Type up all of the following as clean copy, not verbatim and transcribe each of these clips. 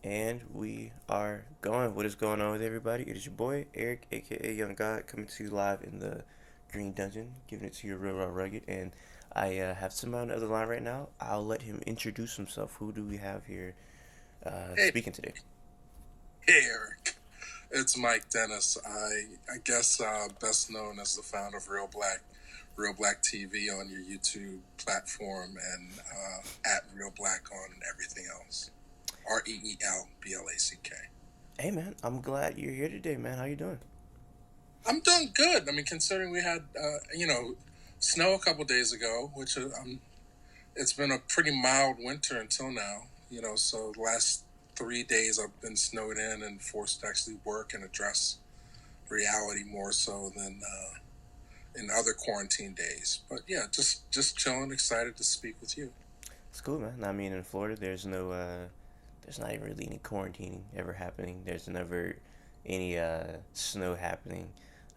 And we are going. What is going on with everybody? It is your boy, Eric, aka Young God, coming to you live in the Green Dungeon, giving it to you real, raw, rugged. And I have somebody on the other line right now. I'll let him introduce himself. Who do we have here Hey, speaking today? hey, Eric. It's Mike Dennis. I guess best known as the founder of ReelBlack TV on your YouTube platform, and at ReelBlack on everything else. ReelBlack. Hey, man. I'm glad you're here today, man. How you doing? I'm doing good. I mean, considering we had snow a couple days ago, which it's been a pretty mild winter until now. So the last 3 days I've been snowed in and forced to actually work and address reality more so than in other quarantine days. But yeah, just chilling, excited to speak with you. It's cool, man. I mean, in Florida, there's not even really any quarantining ever happening. There's never any snow happening.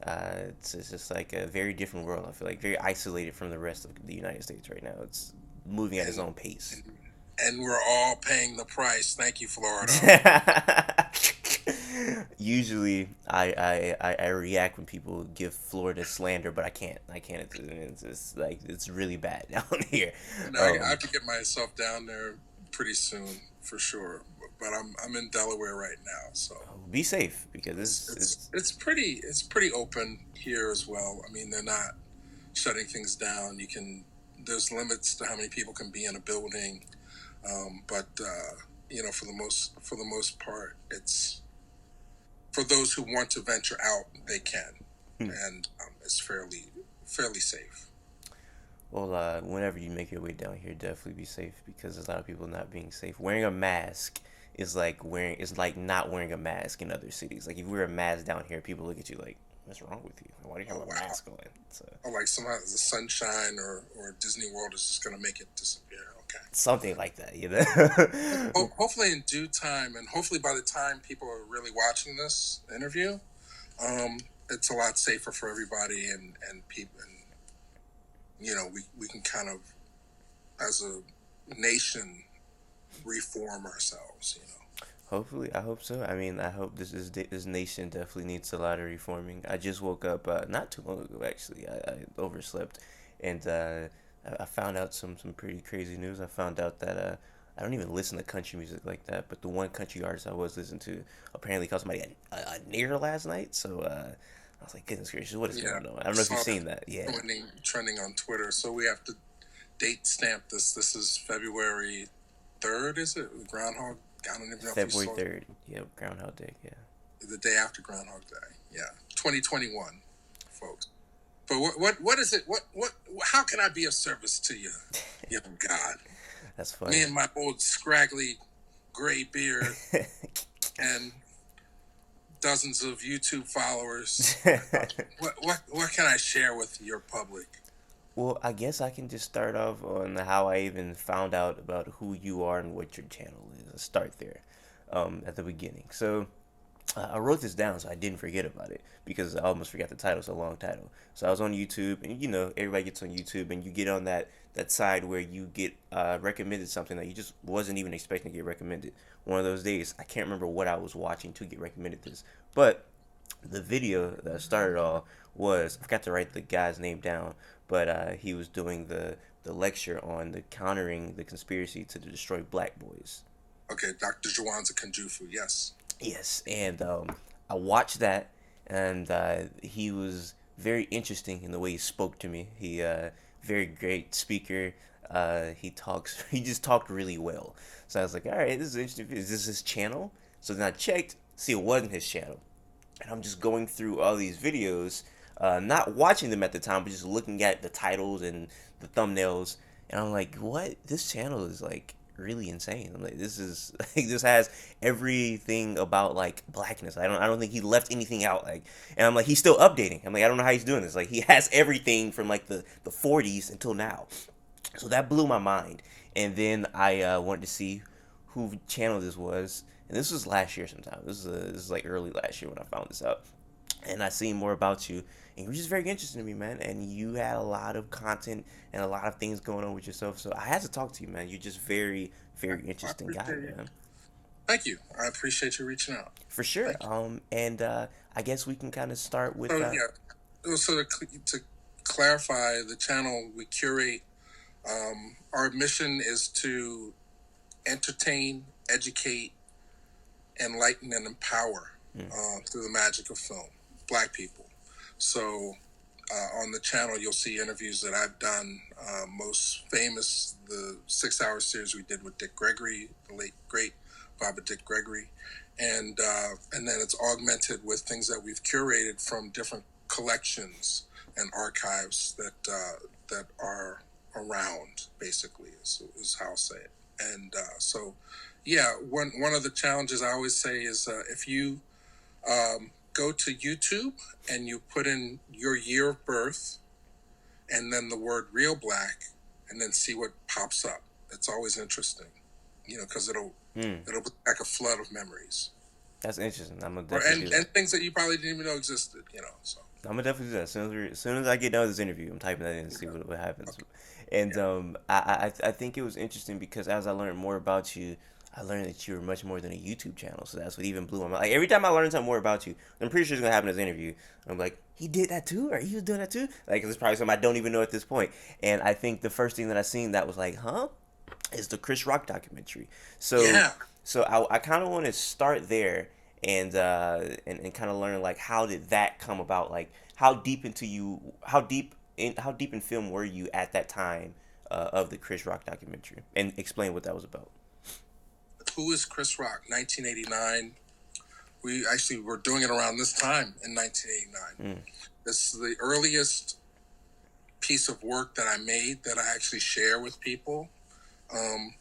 It's just like a very different world. I feel like very isolated from the rest of the United States right now. It's moving at its And own pace. and, and we're all paying the price. Thank you, Florida. Usually, I react when people give Florida slander, but I can't. I can't. It's just like it's really bad down here. And I Um, have to get myself down there pretty soon for sure. But I'm in Delaware right now, so be safe because it's this it's it's it's pretty open here as well. I mean, they're not shutting things down. There's limits to how many people can be in a building, but for the most part, it's for those who want to venture out, they can, and it's fairly safe. well, whenever you make your way down here, definitely be safe because there's a lot of people not being safe. Wearing a mask is like not wearing a mask in other cities. Like if you wear a mask down here, people look at you like, "What's wrong with you? Why do you have Oh a wow! mask on?" So Or like somehow the sunshine or Disney World is just going to make it disappear. Okay. something like that, you know. Hopefully in due time, and hopefully by the time people are really watching this interview, um, it's a lot safer for everybody, and people, and we can kind of, as a nation, reform ourselves. Hopefully, I hope so. I mean, I hope this nation definitely needs a lot of reforming. I just woke up not too long ago, actually. I overslept, and I found out some pretty crazy news. I found out that I don't even listen to country music like that, but the one country artist I was listening to apparently called somebody a nigger last night. So I was like, goodness gracious, what is Yeah, going on? I I don't know if you've saw that seen that. Yeah, trending on Twitter. So we have to date stamp this. This is February 3rd, is it? Groundhog. I don't even know if you February saw it. 3rd. Yeah, Groundhog Day. Yeah. The day after Groundhog Day. Yeah, 2021, folks. But what is it? What? How can I be of service to you, young God? That's Me funny. and my old scraggly gray beard and dozens of YouTube followers. What can I share with your public? Well, I guess I can just start off on how I even found out about who you are and what your channel is. Let's start there, at the beginning. So, I wrote this down so I didn't forget about it because I almost forgot the title. It's a long title. So I was on YouTube, and you know everybody gets on YouTube, and you get on that side where you get recommended something that you just wasn't even expecting to get recommended. One of those days, I can't remember what I was watching to get recommended this, but the video that started all was I forgot to write the guy's name down, but he was doing the lecture on the countering the conspiracy to destroy black boys. Okay, Dr. Jawanza Kanjufu. Yes. Yes, and I watched that, and he was very interesting in the way he spoke to me. He very great speaker. He talks. He just talked really well. So I was like, all right, this is interesting. Is this his channel? So then I checked. See, it wasn't his channel, and I'm just going through all these videos, not watching them at the time, but just looking at the titles and the thumbnails, and I'm like, what? This channel is like really insane. I'm like, this is like this has everything about like blackness. I don't think he left anything out. Like, and I'm like, he's still updating. I'm like, I don't know how he's doing this. Like, he has everything from like the 40s until now. So that blew my mind. And then I wanted to see who channel this was, and this was last year sometime. This is like early last year when I found this out, and I seen more about you, and you were just very interesting to me, man. And you had a lot of content and a lot of things going on with yourself, so I had to talk to you, man. You're just very I, very I interesting guy, appreciate you. man. Thank you. I appreciate you reaching out. For sure. Thank you. And I guess we can kind of start with So yeah, so to clarify, the channel we curate, our mission is to entertain, educate, enlighten, and empower through the magic of film, Black people. So on the channel, you'll see interviews that I've done. Most famous, the 6-hour series we did with Dick Gregory, the late great Baba Dick Gregory, and then it's augmented with things that we've curated from different collections and archives that are around. Basically, is how I'll say it. And so, yeah, one of the challenges I always say is if you go to YouTube and you put in your year of birth and then the word ReelBlack and then see what pops up. It's always interesting, because it'll bring back a flood of memories. that's interesting. I'm gonna Or definitely do and that. things that you probably didn't even know existed. So I'm gonna definitely do that. As soon as I get done with this interview, I'm typing that in and see what happens. okay, And yeah, I think it was interesting because as I learned more about you, I learned that you were much more than a YouTube channel. So that's what even blew my mind. Like every time I learn something more about you, I'm pretty sure it's gonna happen in this interview. I'm like, he did that too, or he was doing that too. Like it's probably something I don't even know at this point. And I think the first thing that I seen that was like, huh, is the Chris Rock documentary. So yeah. I kind of want to start there and kind of learn like how did that come about? Like how deep in film were you at that time of the Chris Rock documentary, and explain what that was about. Who is Chris Rock? 1989. We actually were doing it around this time in 1989. Mm, This is the earliest piece of work that I made that I actually share with people. Um,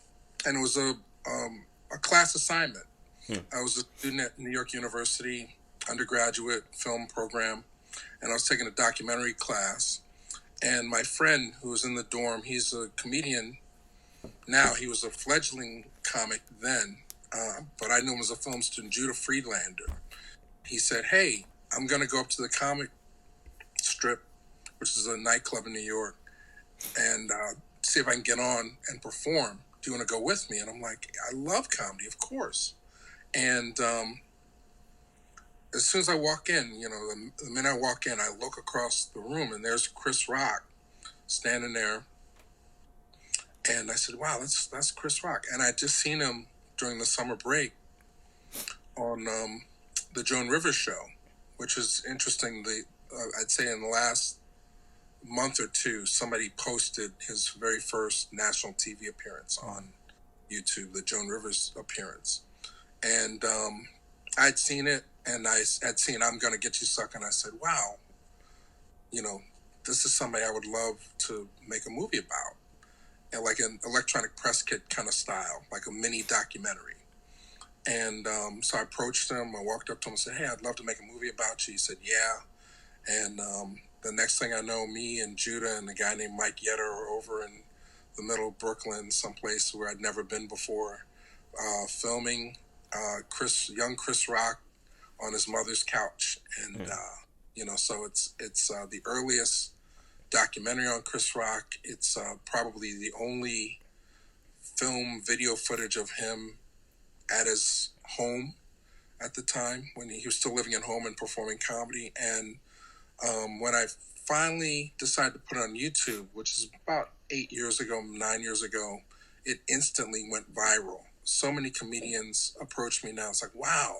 and it was a class assignment. mm, I was a student at New York University, undergraduate film program, and I was taking a documentary class. And my friend who was in the dorm, he's a comedian now. He was a fledgling comic then, but I knew him as a film student, Judah Friedlander. He said, "Hey, I'm going to go up to the comic strip, which is a nightclub in New York, and see if I can get on and perform. Do you want to go with me?" And I'm like, "I love comedy, of course." And as soon as I walk in, the minute I walk in, I look across the room and there's Chris Rock standing there. And I said, "Wow, that's Chris Rock." And I just seen him during the summer break on the Joan Rivers show, which is interesting. I'd say in the last month or two, somebody posted his very first national TV appearance on YouTube, the Joan Rivers appearance. And I'd seen it, and I'd seen "I'm Gonna Get You Sucker," and I said, "Wow, you know, this is somebody I would love to make a movie about." And like an electronic press kit kind of style, like a mini documentary. And so I approached him. I walked up to him and said, "Hey, I'd love to make a movie about you." He said, "Yeah." And the next thing I know, me and Judah and a guy named Mike Yetter are over in the middle of Brooklyn, someplace where I'd never been before, filming young Chris Rock on his mother's couch. And, mm, so it's the earliest documentary on Chris Rock. It's probably the only film video footage of him at his home at the time when he was still living at home and performing comedy. And when I finally decided to put it on YouTube, which is about 8 years ago, 9 years ago, it instantly went viral. So many comedians approach me now. It's like, wow,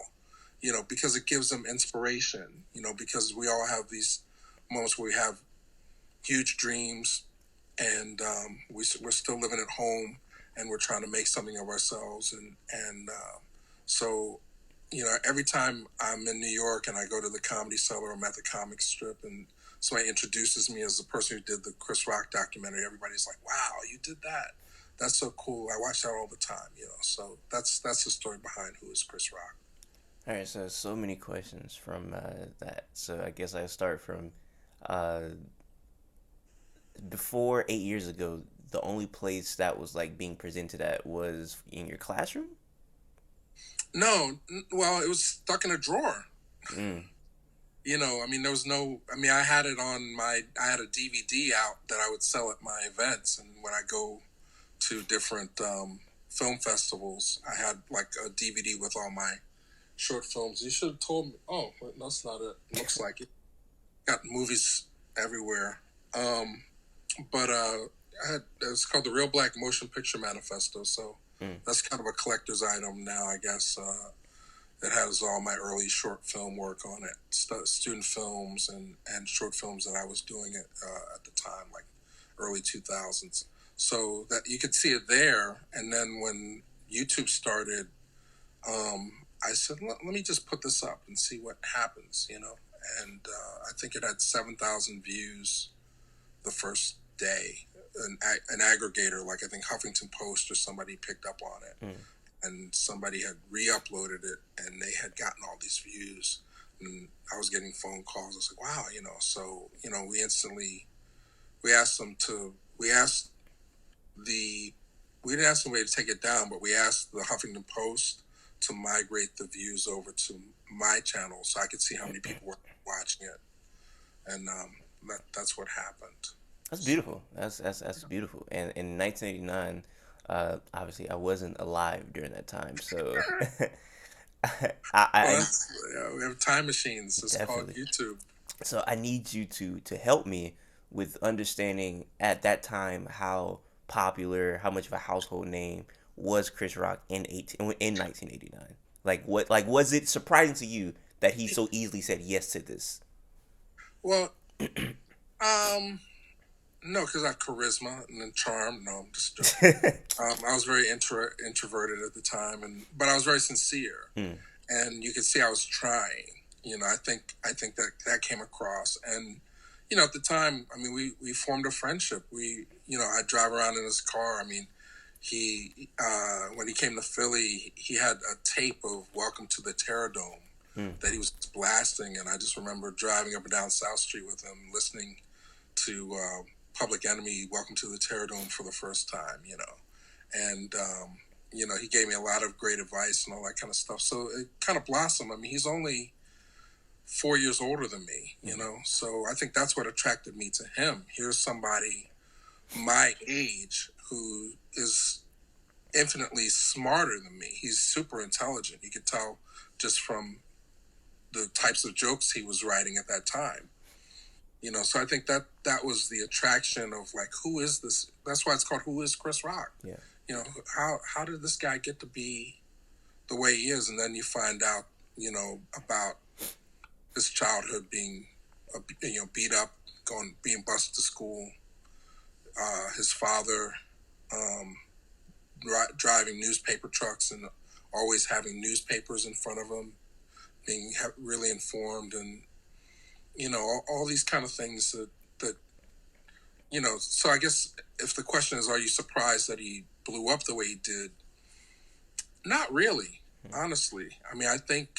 because it gives them inspiration, because we all have these moments where we have huge dreams and we're still living at home and we're trying to make something of ourselves. And so, every time I'm in New York and I go to the Comedy Cellar, I'm at the comic strip, and somebody introduces me as the person who did the Chris Rock documentary, everybody's like, "Wow, you did that. That's so cool. I watch that all the time." So that's the story behind who is Chris Rock. all right, so many questions from that. So I guess I start from uh, before 8 years ago. The only place that was like being presented at was in your classroom. No, well, it was stuck in a drawer. Mm, I mean, there was no. I mean, I had it on I had a DVD out that I would sell at my events, and when I go to different film festivals. I had like a DVD with all my short films. You should have told me. Oh, wait, that's not it. Looks like it. Got movies everywhere. But it's called the ReelBlack Motion Picture Manifesto. So Mm. that's kind of a collector's item now, I guess. It has all my early short film work on it, student films and short films that I was doing at the time, like early 2000s. So that you could see it there. And then when YouTube started, I said, let me just put this up and see what happens, you know. And I think it had 7,000 views the first day. An aggregator, like I think Huffington Post or somebody picked up on it. Mm. And somebody had re-uploaded it and they had gotten all these views. And I was getting phone calls. I was like, wow, you know. So, you know, we asked them to, the, we didn't ask somebody to take it down, but we asked the Huffington Post to migrate the views over to my channel so I could see how many people were watching it. And that's what happened. That's beautiful. That's beautiful. And in 1989, obviously I wasn't alive during that time, so Well, I yeah, we have time machines. It's called definitely. YouTube. So I need you to help me with understanding at that time how popular, how much of a household name was Chris Rock in 1989. Like was it surprising to you that he so easily said yes to this? Well, um, no, because I have charisma and then charm. No, I'm just joking. I was very introverted at the time, but I was very sincere, Mm. and you could see I was trying. You know, I think that came across, and you know, at the time, I mean, we formed a friendship. You know, I'd drive around in his car. I mean, he when he came to Philly, he had a tape of "Welcome to the Terror Dome" Mm. that he was blasting, and I just remember driving up and down South Street with him, listening to Public Enemy, "Welcome to the Terror Dome" for the first time, you know. And, you know, he gave me a lot of great advice and all that kind of stuff. So it kind of blossomed. I mean, he's only 4 years older than me, you know. So I think that's what attracted me to him. Here's somebody my age who is infinitely smarter than me. He's super intelligent. You could tell just from the types of jokes he was writing at that time. You know, so I think that was the attraction of like, who is this? That's why it's called "Who is Chris Rock?" Yeah. You know, how did this guy get to be the way he is? And then you find out, you know, about his childhood being, you know, beat up, being bused to school. His father um, driving newspaper trucks and always having newspapers in front of him, being really informed, and you know, all these kind of things that you know. So I guess if the question is, are you surprised that he blew up the way he did? Not really, honestly. I mean, I think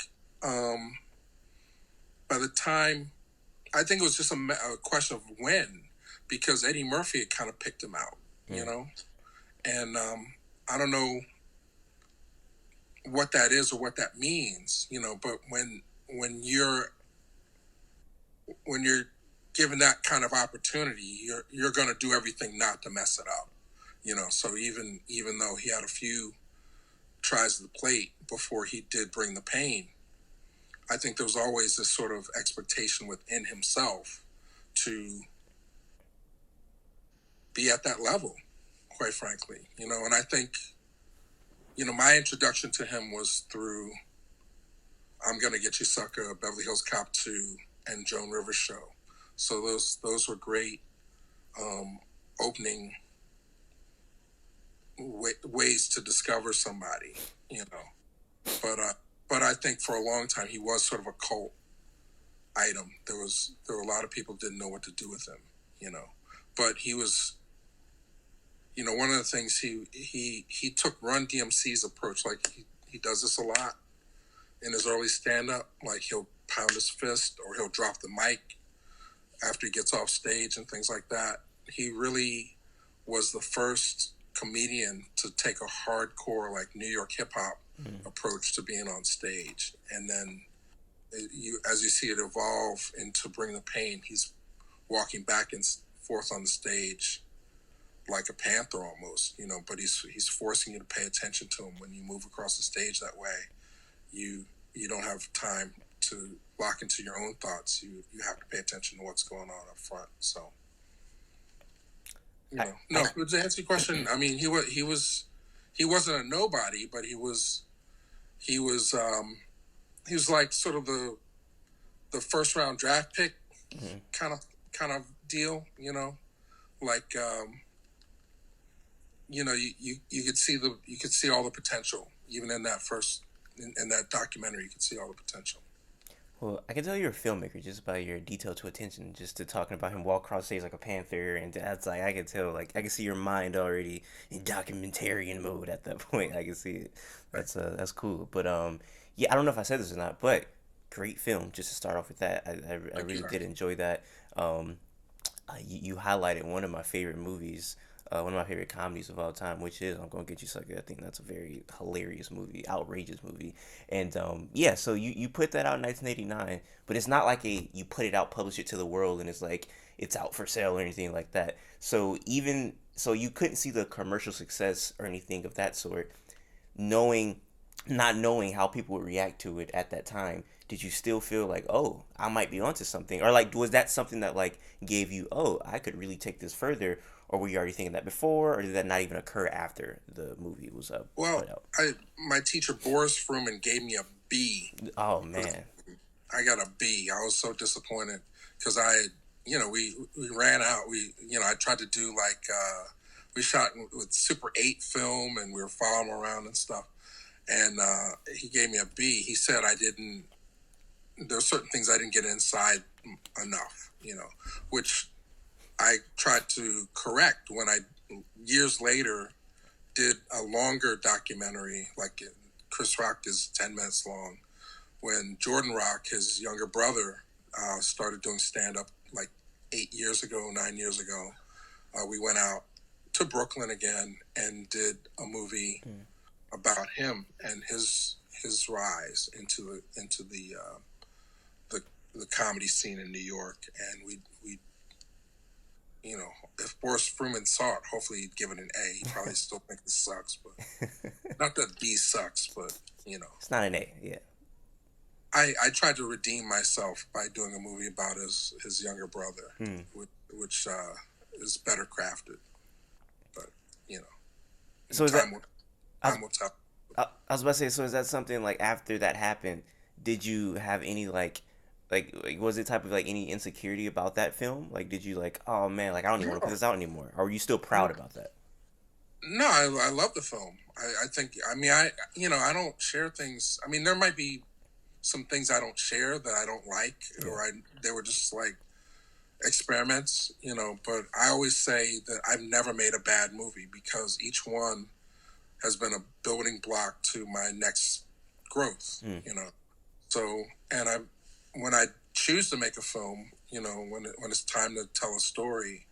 um, by the time, I think it was just a question of when, because Eddie Murphy had kind of picked him out, you Mm. know, and I don't know what that is or what that means, you know, but when you're when you're given that kind of opportunity, you're going to do everything not to mess it up, you know. So even though he had a few tries to the plate before he did bring the pain, I think there was always this sort of expectation within himself to be at that level, quite frankly, you know. And I think, you know, my introduction to him was through "I'm Gonna Get You Sucker," Beverly Hills Cop 2, and Joan Rivers Show. So those were great um, opening ways to discover somebody, you know. But I think for a long time he was sort of a cult item. There were a lot of people didn't know what to do with him, you know. But he was, you know, one of the things he took Run DMC's approach. Like he does this a lot in his early stand up. Like he'll pound his fist or he'll drop the mic after he gets off stage and things like that. He really was the first comedian to take a hardcore like New York hip hop Mm. approach to being on stage, and then as you see it evolve into Bring the Pain, he's walking back and forth on the stage like a panther almost, but he's forcing you to pay attention to him. When you move across the stage that way, you you don't have time to lock into your own thoughts. You have to pay attention to what's going on up front. So I, no. But to answer your question, I mean, he wasn't a nobody, but he was he was like sort of the first round draft pick mhm. kind of deal. Like you could see all the potential even in that in that documentary. You could see all the potential. Well, I can tell you're a filmmaker just by your detail to attention, just to talking about him walk across stage like a panther, and that's like I can tell, like I can see your mind already in documentarian mode at that point. I can see it. That's cool. But yeah, I don't know if I said this or not, but great film. Just to start off with that, I Thank you. really did enjoy that. Um, you highlighted one of my favorite movies, one of my favorite comedies of all time, which is "I'm Gonna Get You Sucker." I think that's a very hilarious movie, outrageous movie, and yeah. So you put that out in 1989, but it's not like you put it out, publish it to the world, and it's like it's out for sale or anything like that. So even so, you couldn't see the commercial success or anything of that sort, knowing not knowing how people would react to it at that time. Did you still feel like, oh, I might be onto something, or like was that something that like gave you, oh, I could really take this further, or were you already thinking that before, or did that not even occur after the movie was Well, put out? my teacher Boris Fruman gave me a B. Oh For the, man. I got a B. I was so disappointed because we ran out. I tried to do like we shot with Super 8 film and we were following him around and stuff. And he gave me a B. He said I didn't. There were certain things I didn't get inside enough. Which I tried to correct when I years later did a longer documentary. Like Chris Rock is 10 minutes long. When Jordan Rock, his younger brother, started doing stand up like 8 years ago, 9 years ago, we went out to Brooklyn again and did a movie Mm. about him and his rise into the the comedy scene in New York. And we if Boris Fruman saw it, hopefully he'd give it an A. He probably still think it sucks, but not that B sucks, but It's not an A, yeah. I tried to redeem myself by doing a movie about his younger brother, Hmm. which is better crafted. But you So is that time will I was, time will tell. I was about to say, so is that something like after that happened, did you have any like was it type of like any insecurity about that film? Like did you like, oh man, like I don't even want to put No, this out anymore? Or were you still no, proud about that? no. I love the film. I think. I mean, I don't share things. I mean, there might be some things I don't share that I don't like, Yeah. or they were just like experiments. But I always say that I've never made a bad movie because each one has been a building block to my next growth. Mm. So, and when I choose to make a film, when it's time to tell a story,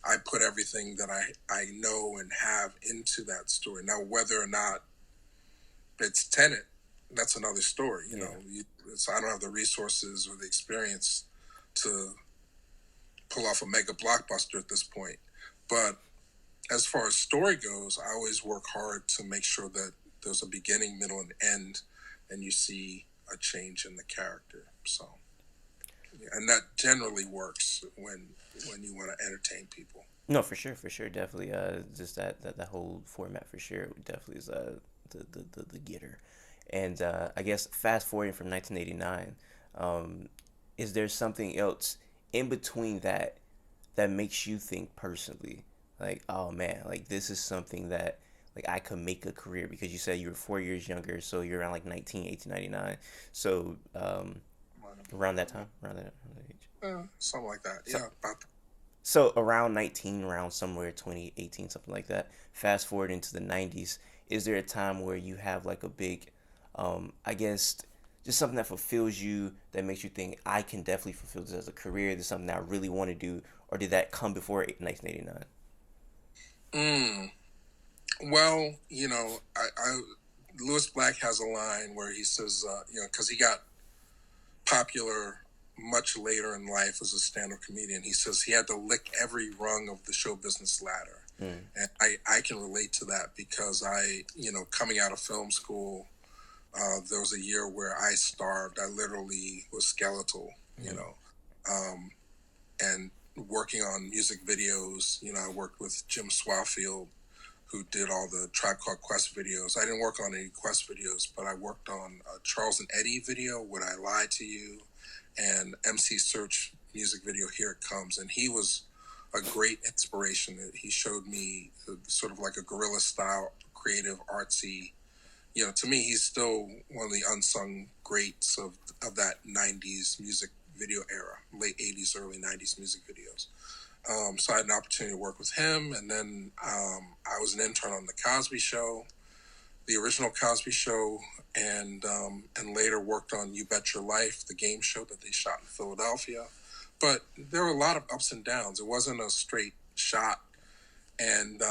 I put everything that I know and have into that story. Now, whether or not it's Tenet, that's another story. Yeah. I don't have the resources or the experience to pull off a mega blockbuster at this point. But as far as story goes, I always work hard to make sure that there's a beginning, middle, and end, and you see a change in the character. So, yeah, and that generally works when you want to entertain people. No, for sure, definitely. Just that whole format for sure definitely is the getter. And I guess fast forwarding from 1989, um, is there something else in between that makes you think personally, like, oh man, like this is something that like I could make a career because you said you were 4 years younger, so you're around like 19, 1899. So around that time, around that age. Something like that. So Yeah, about So around 19, around somewhere 2018, something like that. Fast forward into the 90s, is there a time where you have like a big, I guess, just something that fulfills you, that makes you think, I can definitely fulfill this as a career, this is something that I really want to do, or did that come before 1989? mm. Well, Lewis Black has a line where he says, because he got popular much later in life as a stand-up comedian. He says he had to lick every rung of the show business ladder. Mm. And I can relate to that because coming out of film school, there was a year where I starved. I literally was skeletal, you Mm. know, um, and working on music videos. I worked with Jim Swafield, who did all the Tribe Called Quest videos. I didn't work on any Quest videos, but I worked on a Charles and Eddie video, Would I Lie to You, and MC Search music video, Here It Comes. And he was a great inspiration. He showed me sort of like a guerrilla style, creative, artsy. To me, he's still one of the unsung greats of that 90s music video era, late 80s, early 90s music videos. So I had an opportunity to work with him, and then I was an intern on the Cosby Show, the original Cosby Show, and later worked on You Bet Your Life, the game show that they shot in Philadelphia. But there were a lot of ups and downs. It wasn't a straight shot, and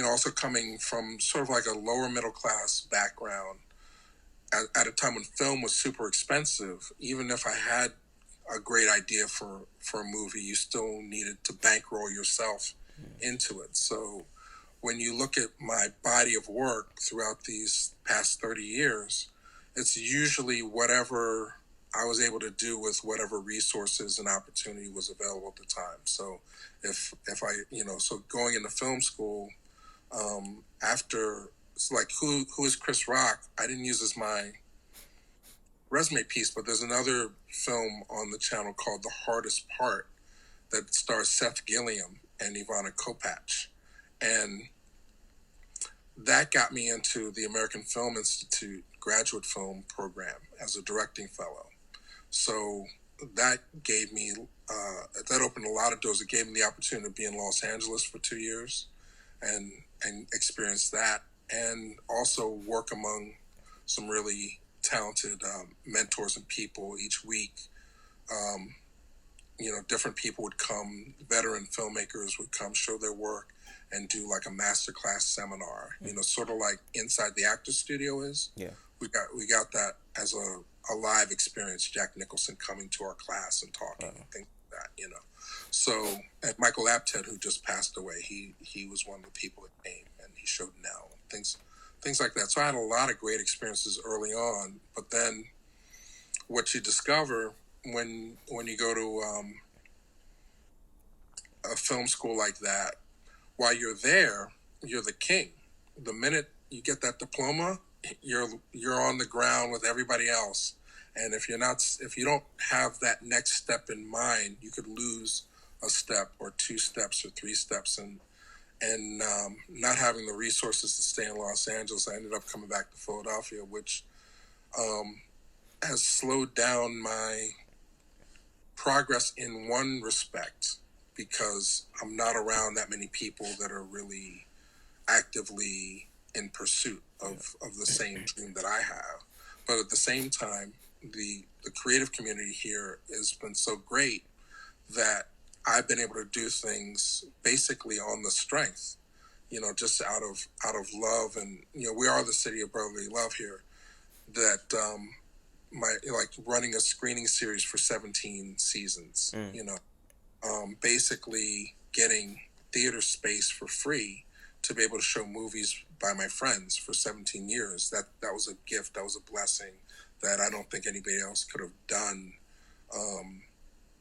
also coming from sort of like a lower middle class background at a time when film was super expensive. Even if I had a great idea for a movie, you still needed to bankroll yourself into it. So when you look at my body of work throughout these past 30 years, it's usually whatever I was able to do with whatever resources and opportunity was available at the time. So if I, so going into film school, after it's like who is Chris Rock? I didn't use as my resume piece, but there's another film on the channel called The Hardest Part that stars Seth Gilliam and Ivana Kopach. And that got me into the American Film Institute graduate film program as a directing fellow. So that gave me, that opened a lot of doors. It gave me the opportunity to be in Los Angeles for 2 years and experience that, and also work among some really talented mentors and people each week. Um, Different people would come, veteran filmmakers would come show their work and do like a masterclass seminar, sort of like inside the actor studio is. Yeah. We got that as a live experience, Jack Nicholson coming to our class and talking and things like that. So, and Michael Apted, who just passed away, he was one of the people that came and he showed Nell, things like that. So I had a lot of great experiences early on, but then what you discover when you go to a film school like that, while you're there, you're the king. The minute you get that diploma, you're on the ground with everybody else. And if you don't have that next step in mind, you could lose a step or two steps or three steps, and not having the resources to stay in Los Angeles, I ended up coming back to Philadelphia, which has slowed down my progress in one respect because I'm not around that many people that are really actively in pursuit of the same dream that I have. But at the same time, the creative community here has been so great that I've been able to do things basically on the strength, just out of love. And we are the city of brotherly love here. That my like running a screening series for 17 seasons, Mm. basically getting theater space for free to be able to show movies by my friends for 17 years. That was a gift. That was a blessing that I don't think anybody else could have done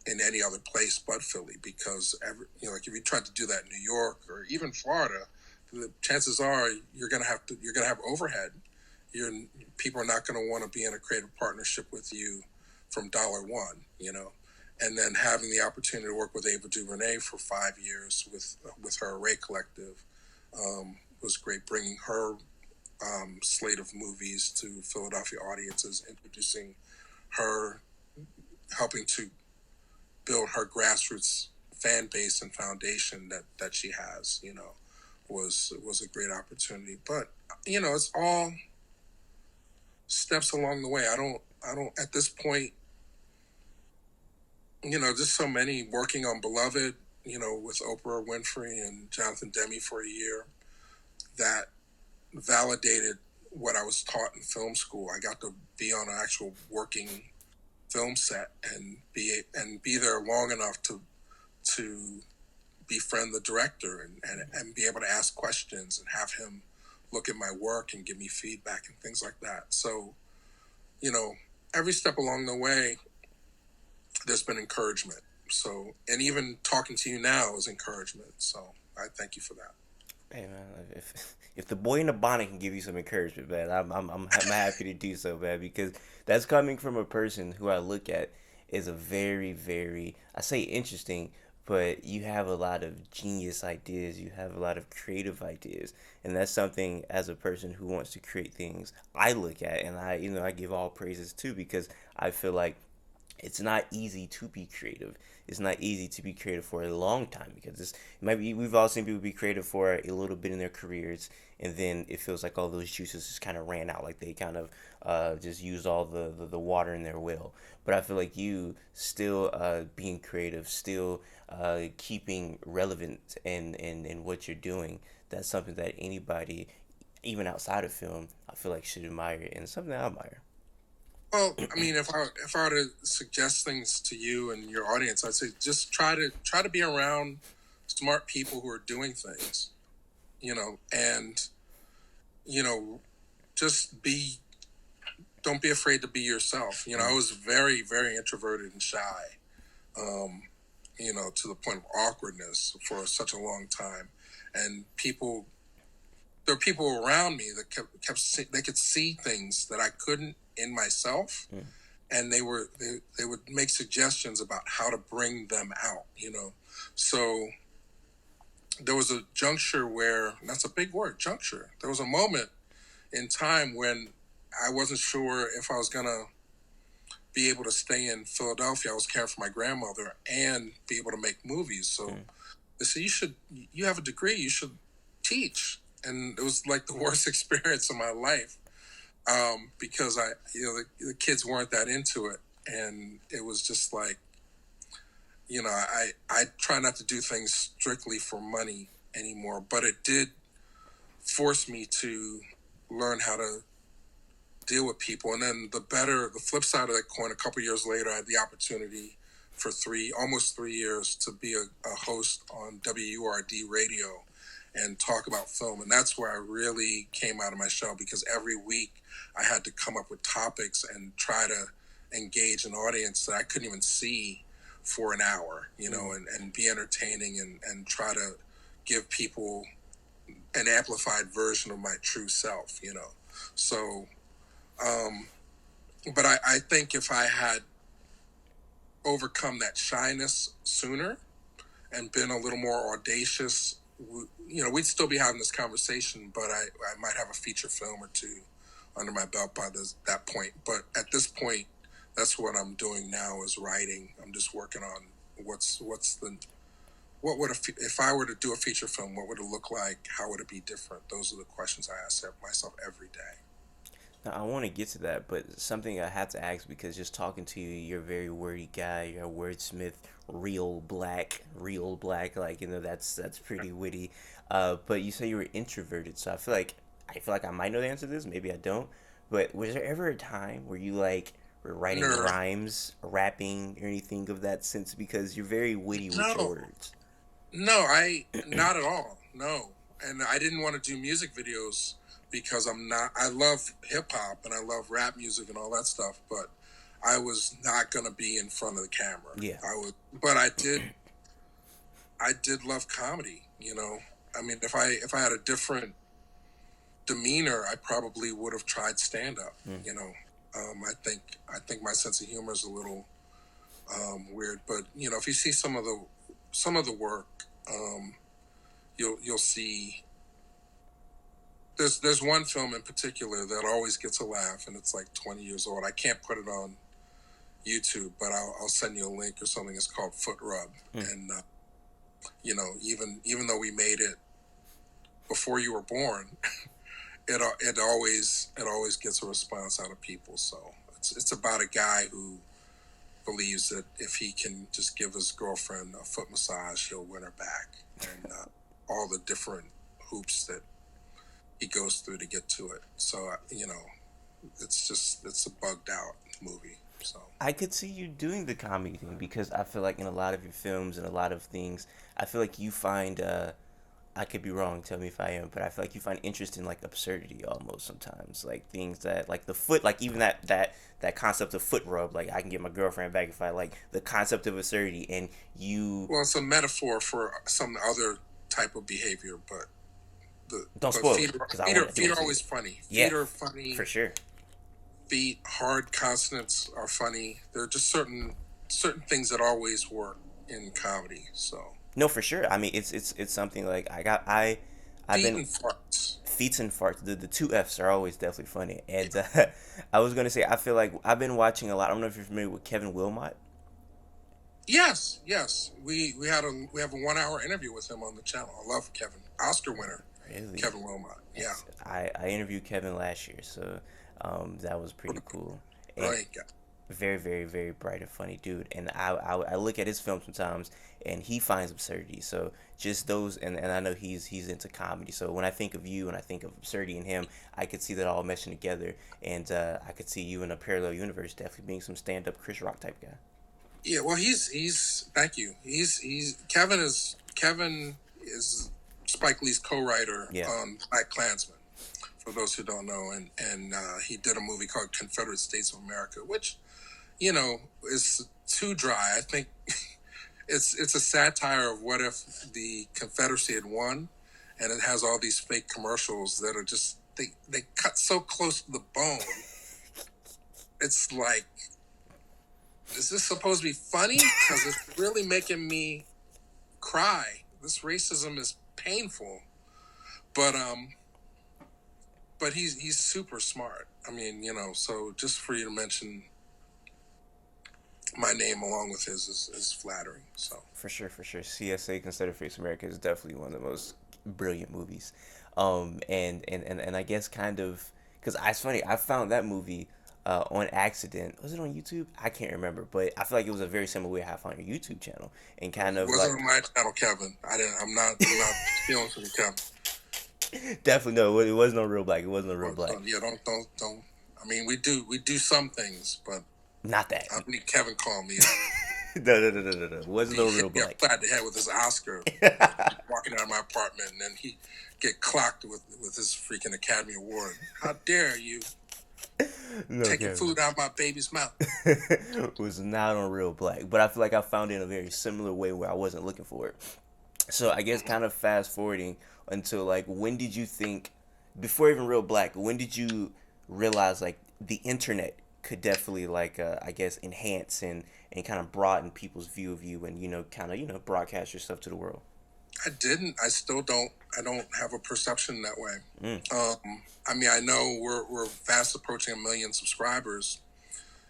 in any other place but Philly. Because like if you tried to do that in New York or even Florida, the chances are you're gonna have overhead. People are not going to want to be in a creative partnership with you from dollar one. And then having the opportunity to work with Ava DuVernay for 5 years with her Array Collective was great. Bringing her slate of movies to Philadelphia audiences, introducing her, helping to build her grassroots fan base and foundation that she has, was a great opportunity. But it's all steps along the way. I don't at this point, just so many working on Beloved, with Oprah Winfrey and Jonathan Demme for a year, that validated what I was taught in film school. I got to be on an actual working film set and be there long enough to befriend the director and be able to ask questions and have him look at my work and give me feedback and things like that. So, you know, every step along the way, there's been encouragement. So, and even talking to you now is encouragement. So I thank you for that. Hey man, if the boy in the bonnet can give you some encouragement, man, I'm happy to do so, man, because that's coming from a person who I look at is a very, I say interesting, but you have a lot of genius ideas, you have a lot of creative ideas, and that's something as a person who wants to create things I look at, and I give all praises too, because I feel like it's not easy to be creative. It's not easy to be creative for a long time, because maybe we've all seen people be creative for a little bit in their careers, and then it feels like all those juices just kind of ran out, like they kind of just used all the water in their well. But I feel like you still being creative, still keeping relevant in what you're doing. That's something that anybody, even outside of film, I feel like should admire, and something I admire. Well, I mean, if I were to suggest things to you and your audience, I'd say just try to be around smart people who are doing things, and you know, just be don't be afraid to be yourself. I was very, very introverted and shy, um, to the point of awkwardness for such a long time, and there were people around me that they could see things that I couldn't in myself, Mm. and they would make suggestions about how to bring them out. So there was a juncture where, and that's a big word, juncture. There was a moment in time when I wasn't sure if I was gonna be able to stay in Philadelphia. I was caring for my grandmother and be able to make movies. So Mm. they said, you have a degree, you should teach. And it was like the worst experience of my life, because the kids weren't that into it, and it was just like, I try not to do things strictly for money anymore, but it did force me to learn how to deal with people. And then the flip side of that coin, a couple years later, I had the opportunity for almost 3 years to be a host on WURD radio and talk about film. And that's where I really came out of my shell, because every week I had to come up with topics and try to engage an audience that I couldn't even see for an hour, and be entertaining and try to give people an amplified version of my true self. So, um, but I think if I had overcome that shyness sooner and been a little more audacious, we'd still be having this conversation, but I might have a feature film or two under my belt by that point. But at this point, that's what I'm doing now, is writing. I'm just working on what would if I were to do a feature film, what would it look like? How would it be different? Those are the questions I ask myself every day. Now, I want to get to that, but something I have to ask, because just talking to you, you're a very wordy guy. You're a wordsmith, real black. Like, that's pretty witty. But you say you were introverted, so I feel like I might know the answer to this. Maybe I don't. But was there ever a time where you like were writing Nerd. rhymes, rapping, or anything of that sense? Because you're very witty with your No, words. no, I not at all. No, and I didn't want to do music videos because I'm not. I love hip hop and I love rap music and all that stuff, but I was not going to be in front of the camera. Yeah. I would, but I did love comedy. I mean, if I had a different demeanor, I probably would have tried stand up. Mm. I think my sense of humor is a little weird, but if you see some of the work, um, you'll see. There's one film in particular that always gets a laugh, and it's like 20 years old. I can't put it on YouTube, but I'll send you a link or something. It's called Foot Rub, Mm. and even though we made it before you were born, it always gets a response out of people. So it's about a guy who believes that if he can just give his girlfriend a foot massage, he'll win her back, and all the different hoops that he goes through to get to it. So it's a bugged out movie. So I could see you doing the comedy thing because I feel like in a lot of your films and a lot of things, I feel like you find I could be wrong, tell me if I am, but I feel like you find interest in like absurdity almost sometimes. Like things that like the foot like even that concept of foot rub, like I can get my girlfriend back if I like the concept of absurdity and you well, it's a metaphor for some other type of behavior, but don't spoil it because I do feet want are to see always it. funny. Yeah, Feet are for funny. sure. Feet, hard consonants are funny. There are just certain things that always work in comedy. So No, for sure. I mean, it's something like I've feet been and farts. feats and farts. The two F's are always definitely funny. And I was gonna say I feel like I've been watching a lot. I don't know if you're familiar with Kevin Wilmot. Yes, yes. We have a 1 hour interview with him on the channel. I love Kevin, Oscar winner, Really? Kevin Wilmot. Yeah, Yes. I interviewed Kevin last year, so that was pretty cool. And brilliant guy. very, very, very bright and funny dude. And I look at his films sometimes, and he finds absurdity. So just those, and I know he's into comedy. So when I think of you and I think of absurdity in him, I could see that all meshing together, and I could see you in a parallel universe, definitely being some stand up Chris Rock type guy. Yeah, well, he's thank you. He's Kevin is Spike Lee's co-writer Yeah, on Black Klansman. For those who don't know, and he did a movie called Confederate States of America, which is too dry. I think it's a satire of what if the Confederacy had won, and it has all these fake commercials that are just they cut so close to the bone. It's like, is this supposed to be funny? Because it's really making me cry. This racism is painful, but he's super smart. I mean, so just for you to mention my name along with his is flattering. So for sure, for sure. CSA Consider Face America is definitely one of the most brilliant movies. And I guess kind of because it's funny, I found that movie on accident. Was it on YouTube? I can't remember, but I feel like it was a very similar way I found your YouTube channel and kind it of wasn't on like my channel, Kevin. I didn't. I'm not stealing from you, Kevin. definitely no, it wasn't no real black. It wasn't no real Well, black. yeah, don't. I mean, we do some things, but Not that. I don't need Kevin calling me. No. It wasn't He no hit real me black. upside the head with his Oscar walking out of my apartment, and then he get clocked with his freaking Academy Award. How dare you No, taking Kevin. food out of my baby's mouth? Was not on real black, but I feel like I found it in a very similar way where I wasn't looking for it. So I guess kind of fast forwarding until like when did you think before even real black when did you realize like the internet could definitely like I guess enhance and kind of broaden people's view of you and kind of broadcast your stuff to the world. I didn't. I still don't. I don't have a perception that way. Mm, I mean, I know we're fast approaching 1 million subscribers,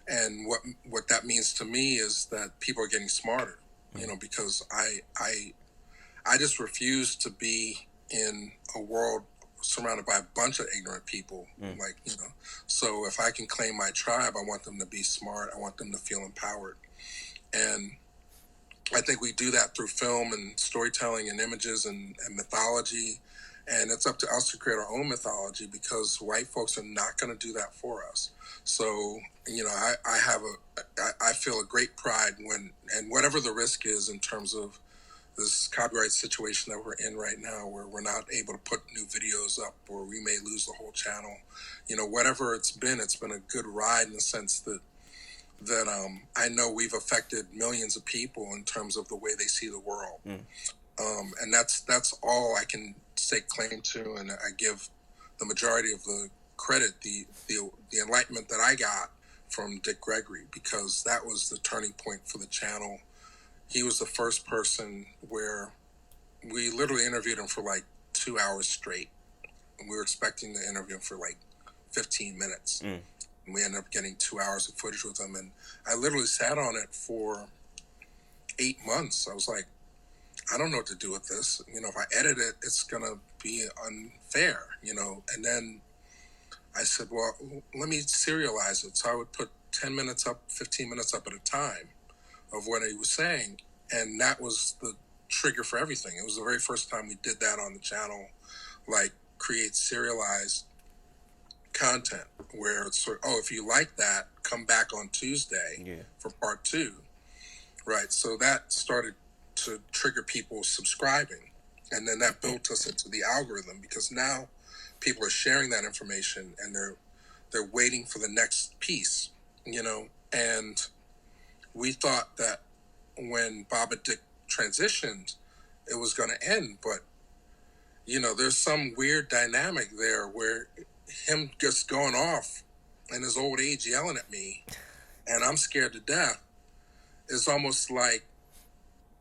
and what that means to me is that people are getting smarter. mm, Because I just refuse to be in a world surrounded by a bunch of ignorant people. mm, So if I can claim my tribe, I want them to be smart. I want them to feel empowered, and I think we do that through film and storytelling and images and mythology. And it's up to us to create our own mythology because white folks are not going to do that for us. So, I feel a great pride and whatever the risk is in terms of this copyright situation that we're in right now, where we're not able to put new videos up or we may lose the whole channel, whatever it's been a good ride in the sense that I know we've affected millions of people in terms of the way they see the world, mm. and that's all I can stake claim to, and I give the majority of the credit, the enlightenment that I got from Dick Gregory, because that was the turning point for the channel. He was the first person where we literally interviewed him for like 2 hours straight, and we were expecting to interview him for like 15 minutes. Mm. And we ended up getting 2 hours of footage with him, and I literally sat on it for 8 months. I was like, I don't know what to do with this. If I edit it, it's gonna be unfair. And then I said, well, let me serialize it. So I would put 10 minutes up, 15 minutes up at a time of what he was saying, and that was the trigger for everything. It was the very first time we did that on the channel, like create serialized content where it's sort of, oh, if you like that, come back on Tuesday Yeah. for part two, right? So that started to trigger people subscribing, and then that built us into the algorithm because now people are sharing that information and they're waiting for the next piece, and we thought that when Bob and Dick transitioned, it was going to end, but there's some weird dynamic there where him just going off in his old age yelling at me and I'm scared to death is almost like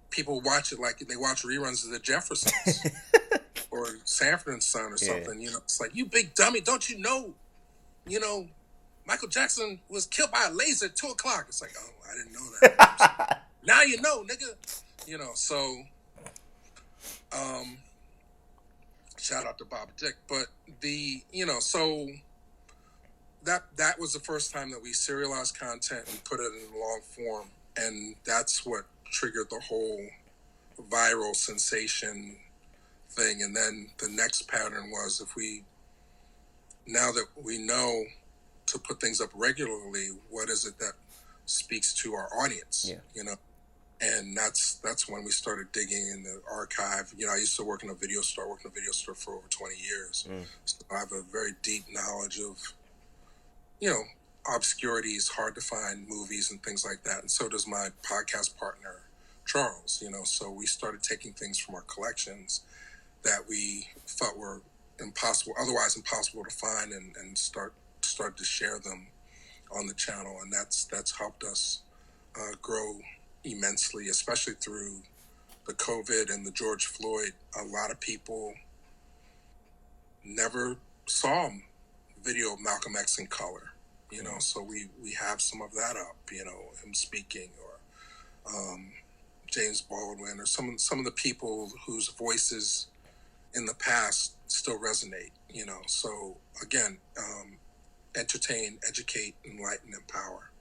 people watch it like they watch reruns of the Jeffersons or Sanford and Son or Yeah. something. It's like, you big dummy, don't you know, Michael Jackson was killed by a laser at 2:00. It's like, oh, I didn't know that. Now you know, nigga. So shout out to Bob and Dick. But so that was the first time that we serialized content and put it in long form. And that's what triggered the whole viral sensation thing. And then the next pattern was now that we know to put things up regularly, what is it that speaks to our audience? Yeah. And that's when we started digging in the archive. I used to work in a video store, for over 20 years. So I have a very deep knowledge of, obscurities, hard to find movies and things like that. And so does my podcast partner, Charles, so we started taking things from our collections that we felt were otherwise impossible to find and start to share them on the channel. And that's helped us grow immensely, especially through the COVID and the George Floyd. A lot of people never saw video of Malcolm X in color, so we have some of that up, him speaking, or James Baldwin, or some of the people whose voices in the past still resonate, so again, entertain, educate, enlighten, empower.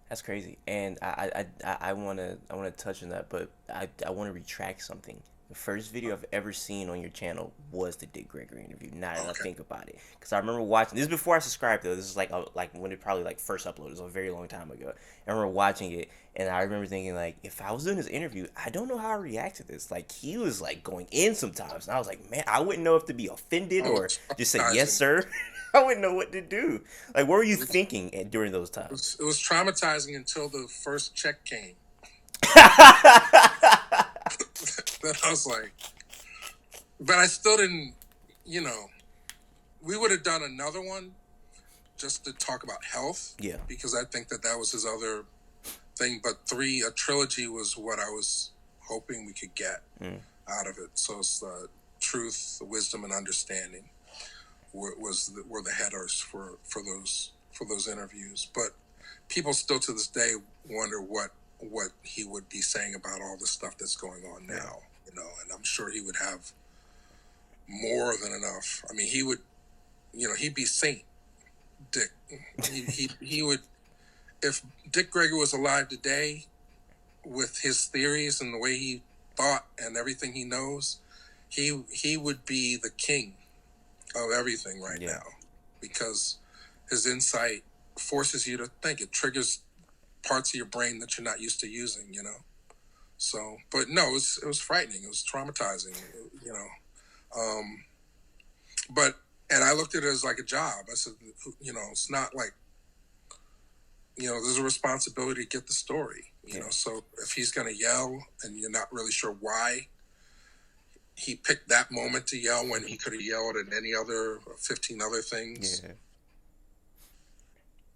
That's crazy, and I wanna touch on that, but I want to retract something. The first video I've ever seen on your channel was the Dick Gregory interview. Now that I think about it, because I remember watching this before I subscribed though. This is like when it probably like first uploaded. It was a very long time ago. I remember watching it, and I remember thinking like, if I was doing this interview, I don't know how I react to this. Like he was like going in sometimes, and I was like, man, I wouldn't know if to be offended or just say yes, sir. I wouldn't know what to do. Like, what were you thinking during those times? It was traumatizing until the first check came. Then I was like, but I still didn't, we would have done another one just to talk about health. Yeah. Because I think that was his other thing. But a trilogy was what I was hoping we could get out of it. So it's truth, wisdom, and understanding were the headers for those interviews. But people still to this day wonder what he would be saying about all the stuff that's going on now, and I'm sure he would have more than enough. I mean, he would, he'd be Saint Dick. He would, if Dick Gregory was alive today with his theories and the way he thought and everything he knows, he would be the king of everything right now, because his insight forces you to think. It triggers parts of your brain that you're not used to using, So, but no, it was frightening. It was traumatizing, But, and I looked at it as like a job. I said, it's not like, there's a responsibility to get the story, So if he's going to yell and you're not really sure why he picked that moment to yell when he could have yelled at any other 15 other things,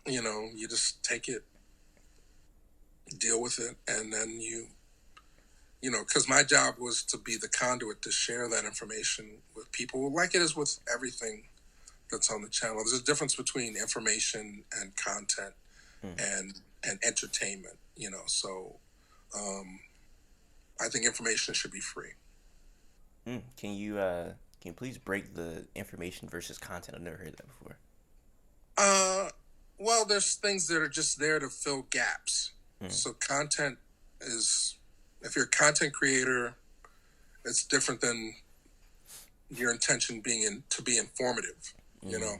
you just take it, deal with it, and then because my job was to be the conduit to share that information with people, like it is with everything that's on the channel. There's a difference between information and content and entertainment, so I think information should be free. Can you please break the information versus content? I've never heard that before. Well, there's things that are just there to fill gaps. So content is, if you're a content creator, it's different than your intention being to be informative. You know,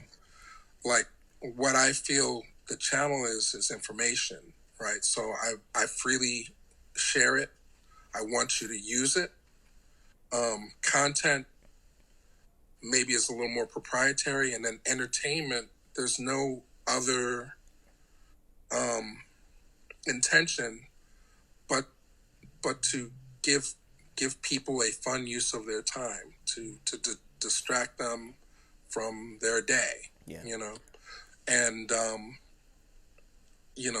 like what I feel the channel is information, right? So I freely share it. I want you to use it. Content maybe is a little more proprietary, and then entertainment. There's no other intention but to give people a fun use of their time to distract them from their day. Yeah. You know, and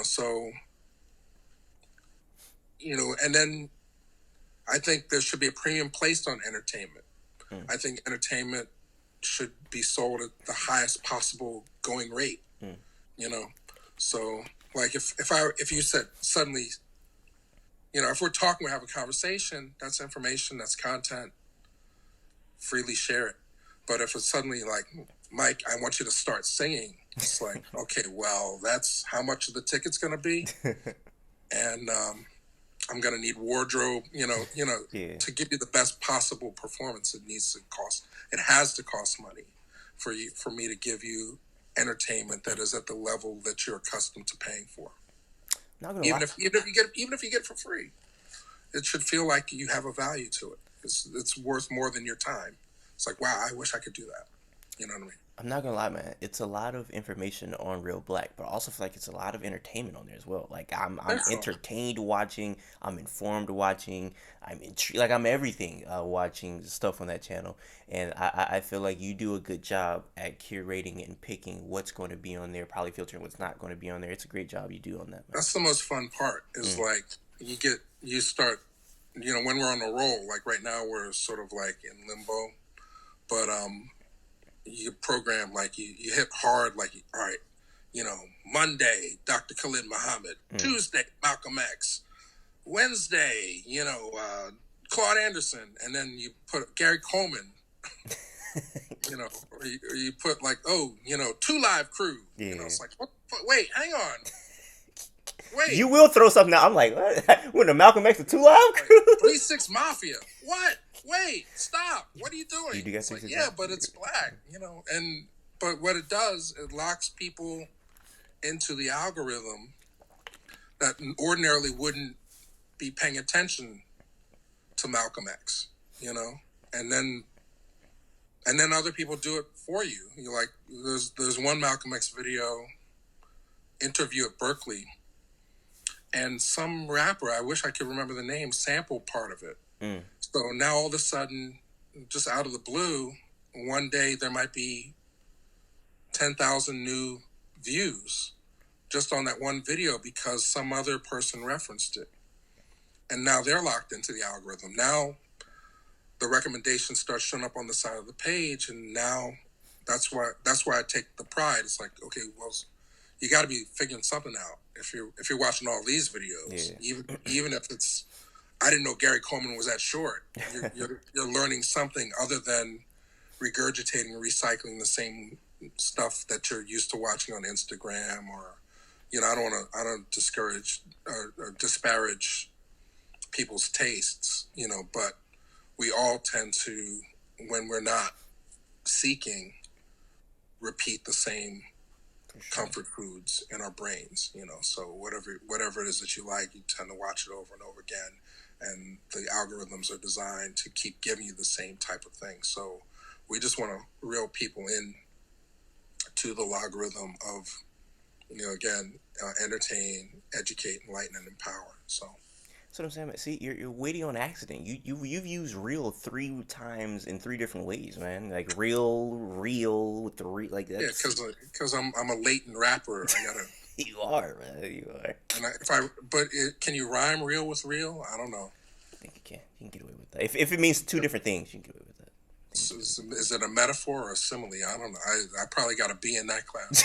so and then I think there should be a premium placed on entertainment. I think entertainment should be sold at the highest possible going rate. You know, so like if you said suddenly, if we're talking, we have a conversation, that's information, that's content, freely share it. But if it's suddenly like, Mike, I want you to start singing, it's like, okay, well, that's how much of the ticket's going to be. And I'm going to need wardrobe, Yeah. to give you the best possible performance. It needs to cost, it has to cost money for me to give you entertainment that is at the level that you're accustomed to paying for. Not gonna Even lie. if you get it for free, it should feel like you have a value to it. It's worth more than your time. It's like, wow, I wish I could do that. You know what I mean? I'm not gonna lie, man. It's a lot of information on ReelBlack, but I also feel like it's a lot of entertainment on there as well. Like I'm That's all. entertained watching. I'm informed watching. I'm intrigued. Like I'm everything watching stuff on that channel, and I feel like you do a good job at curating and picking what's going to be on there, probably filtering what's not going to be on there. It's a great job you do on that, man. That's the most fun part. Is like you start. When we're on a roll. Like right now, we're sort of like in limbo, but you program like you hit hard. Like, all right, Monday, Dr. Khalid Muhammad. Tuesday, Malcolm X. Wednesday, Claude Anderson, and then you put Gary Coleman. Or you put like, 2 Live Crew. Yeah. It's like, what? Wait, hang on. Wait. You will throw something out. I'm like, what? When the Malcolm X, the 2 Live Crew? 3-6 Mafia. What? Wait, stop. What are you doing? You do got It's like, 3-6 yeah, but it's black, but what it does, it locks people into the algorithm that ordinarily wouldn't be paying attention to Malcolm X, and then other people do it for you. You're like, there's one Malcolm X video interview at Berkeley, and some rapper, I wish I could remember the name, sampled part of it. So now all of a sudden, just out of the blue, one day there might be 10,000 new views just on that one video because some other person referenced it. And now they're locked into the algorithm. Now the recommendations start showing up on the side of the page, and now that's why I take the pride. It's like, okay, well, you got to be figuring something out if you're watching all these videos. Yeah. Even if it's, I didn't know Gary Coleman was that short. You're learning something other than regurgitating and recycling the same stuff that you're used to watching on Instagram, or I don't discourage or disparage people's tastes, but we all tend to, when we're not seeking, repeat the same comfort foods in our brains, so whatever it is that you like, you tend to watch it over and over again, and the algorithms are designed to keep giving you the same type of thing. So we just want to reel people in to the logarithm of, entertain, educate, enlighten, and empower. So That's what I'm saying. Man. See, you're waiting on accident. You've used real 3 times in 3 different ways, man. Like real with the like that. Yeah, because I'm a latent rapper. I gotta. You are, man. You are. And can you rhyme real with real? I don't know. I think you can. You can get away with that. If it means 2 different things, you can get away with that. Is it a metaphor or a simile? I don't know. I probably got a B in that class.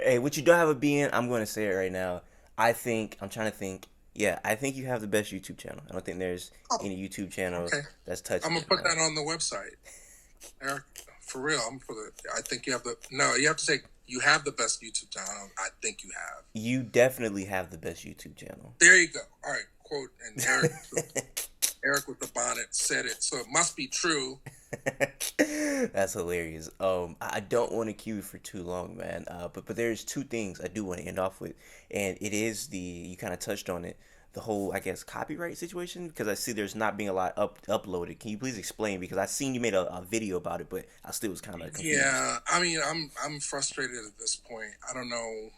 Hey, what you don't have a B in, I'm going to say it right now. I'm trying to think. Yeah, I think you have the best YouTube channel. I don't think there's any YouTube channel that's touching. I'm going to put that on the website. Eric, for real, I think you have you have to say you have the best YouTube channel. I think you have. You definitely have the best YouTube channel. There you go. All right, quote, and Eric with the bonnet said it, so it must be true. That's hilarious. I don't want to keep it for too long, man. But there's two things I do want to end off with, and it is the you kind of touched on it, the whole I guess copyright situation because I see there's not being a lot uploaded. Can you please explain? Because I seen you made a video about it, but I still was kind of confused. Yeah, I mean, I'm frustrated at this point. I don't know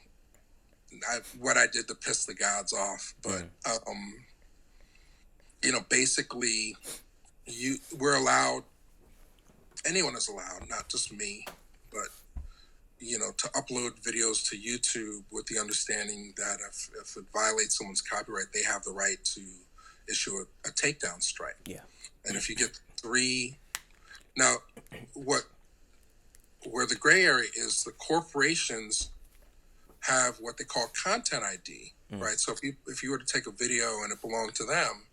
what I did to piss the gods off, but Mm, basically, we're allowed. Anyone is allowed, not just me, but to upload videos to YouTube with the understanding that if it violates someone's copyright, they have the right to issue a takedown strike. yeah. And if you get three, now what where the gray area is, the corporations have what they call content ID, Mm, right? So if you were to take a video and it belonged to them,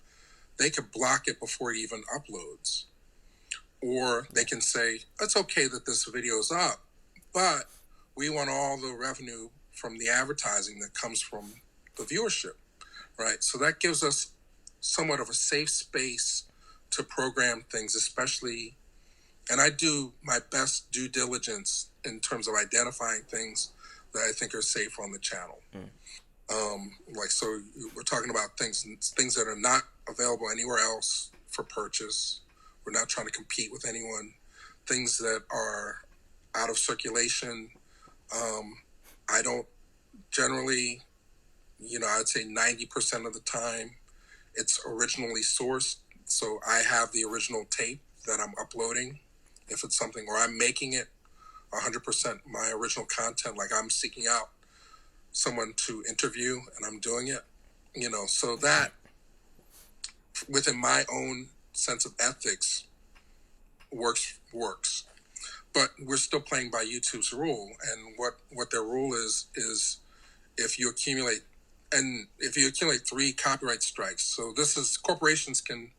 they could block it before it even uploads, or they can say it's okay that this video is up, but we want all the revenue from the advertising that comes from the viewership, right? So that gives us somewhat of a safe space to program things, especially, and I do my best due diligence in terms of identifying things that I think are safe on the channel. mm, Like, so we're talking about things that are not available anywhere else for purchase. We're not trying to compete with anyone. Things that are out of circulation. I don't generally, I'd say 90% of the time it's originally sourced. So I have the original tape that I'm uploading. If it's something, or I'm making it 100% my original content, like I'm seeking out someone to interview and I'm doing it, so that within my own sense of ethics works. But we're still playing by YouTube's rule, and what their rule is if you accumulate three copyright strikes. So this is corporations can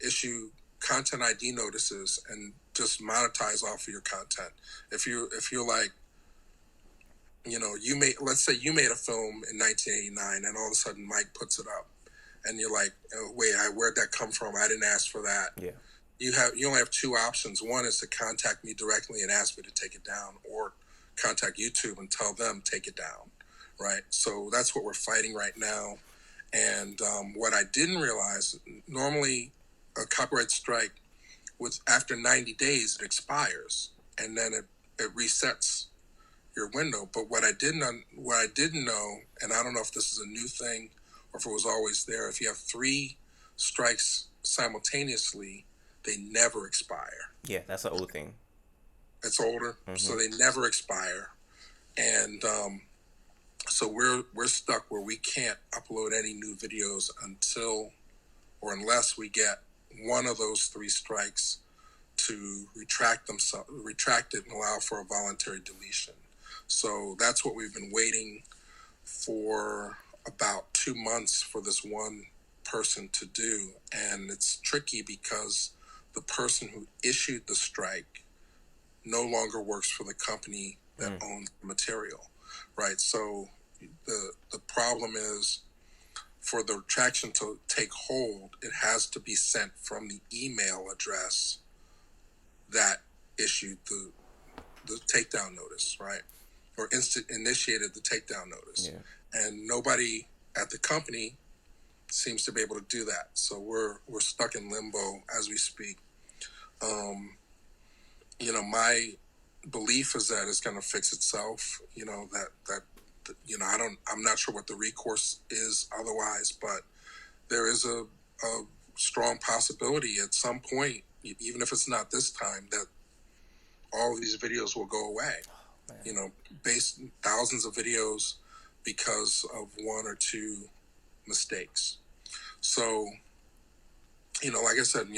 issue content ID notices and just monetize off of your content. If you're like, let's say you made a film in 1989 and all of a sudden Mike puts it up and you're like, oh, wait, where'd that come from? I didn't ask for that. yeah. You only have two options. One is to contact me directly and ask me to take it down, or contact YouTube and tell them take it down, right? So that's what we're fighting right now. And what I didn't realize, normally a copyright strike, with after 90 days it expires and then it resets your window. But what I didn't know, and I don't know if this is a new thing or if it was always there, if you have three strikes simultaneously, they never expire. Yeah, that's an old thing. It's older, Mm-hmm. so they never expire. And so we're stuck where we can't upload any new videos until or unless we get one of those three strikes to retract it and allow for a voluntary deletion. So that's what we've been waiting for about 2 months for this one person to do. And it's tricky because the person who issued the strike no longer works for the company that Mm, owns the material, right? So the problem is, for the retraction to take hold, it has to be sent from the email address that issued the takedown notice, right? Or initiated the takedown notice. yeah. And nobody at the company seems to be able to do that. So we're stuck in limbo as we speak. My belief is that it's going to fix itself. I'm not sure what the recourse is otherwise, but there is a strong possibility at some point, even if it's not this time, that all of these videos will go away. Man. Based thousands of videos because of one or two mistakes. So, like I said, I'm